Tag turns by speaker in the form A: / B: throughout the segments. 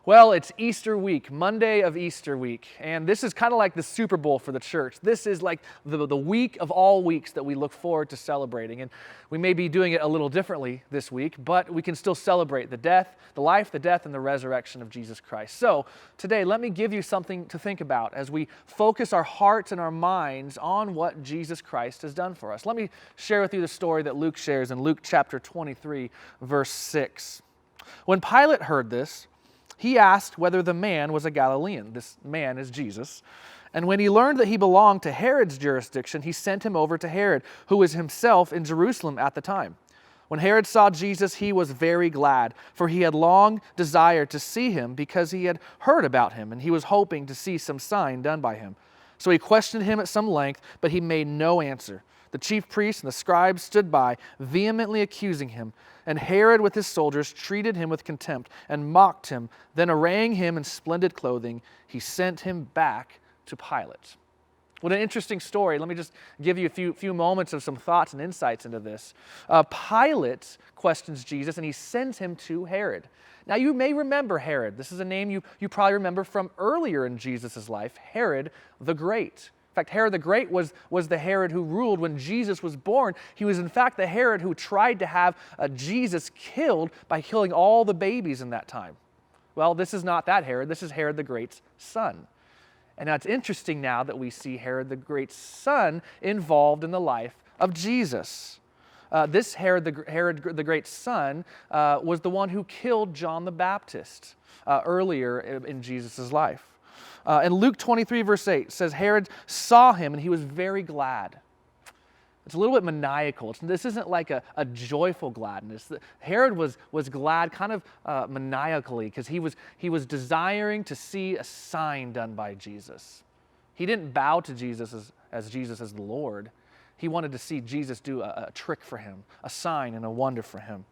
A: Well, it's Easter week, Monday of Easter week, and this is kind of like the Super Bowl for the church. This is like the week of all weeks that we look forward to celebrating, and we may be doing it a little differently this week, but we can still celebrate the death, the life, the death, and the resurrection of Jesus Christ. So today, let me give you something to think about as we focus our hearts and our minds on what Jesus Christ has done for us. Let me share with you the story that Luke shares in Luke chapter 23, verse 6. When Pilate heard this, he asked whether the man was a Galilean. This man is Jesus. And when he learned that he belonged to Herod's jurisdiction, he sent him over to Herod, who was himself in Jerusalem at the time. When Herod saw Jesus, he was very glad, for he had long desired to see him because he had heard about him, and he was hoping to see some sign done by him. So he questioned him at some length, but he made no answer. The chief priests and the scribes stood by, vehemently accusing him. And Herod with his soldiers treated him with contempt and mocked him. Then arraying him in splendid clothing, he sent him back to Pilate. What an interesting story. Let me just give you a few moments of some thoughts and insights into this. Pilate questions Jesus and he sends him to Herod. Now you may remember Herod. This is a name you probably remember from earlier in Jesus' life, Herod the Great. In fact, Herod the Great was the Herod who ruled when Jesus was born. He was in fact the Herod who tried to have Jesus killed by killing all the babies in that time. Well, this is not that Herod. This is Herod the Great's son. And now it's interesting now that we see Herod the Great's son involved in the life of Jesus. This Herod the Great's son was the one who killed John the Baptist earlier in Jesus' life. And Luke 23 verse 8 says, Herod saw him and he was very glad. It's a little bit maniacal. This isn't like a joyful gladness. Herod was glad kind of maniacally because he was desiring to see a sign done by Jesus. He didn't bow to Jesus as Jesus as the Lord. He wanted to see Jesus do a trick for him, a sign and a wonder for him.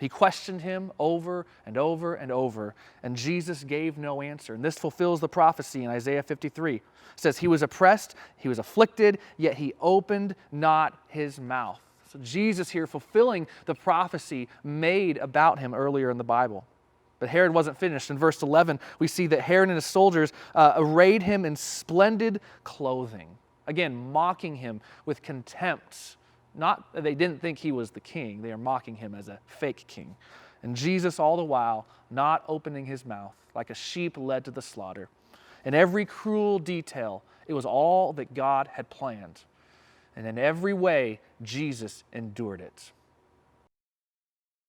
A: He questioned him over and over and over, and Jesus gave no answer. And this fulfills the prophecy in Isaiah 53. It says, he was oppressed, he was afflicted, yet he opened not his mouth. So Jesus here fulfilling the prophecy made about him earlier in the Bible. But Herod wasn't finished. In verse 11, we see that Herod and his soldiers arrayed him in splendid clothing. Again, mocking him with contempt. Not that they didn't think he was the king. They are mocking him as a fake king. And Jesus, all the while, not opening his mouth, like a sheep led to the slaughter. In every cruel detail, it was all that God had planned. And in every way, Jesus endured it.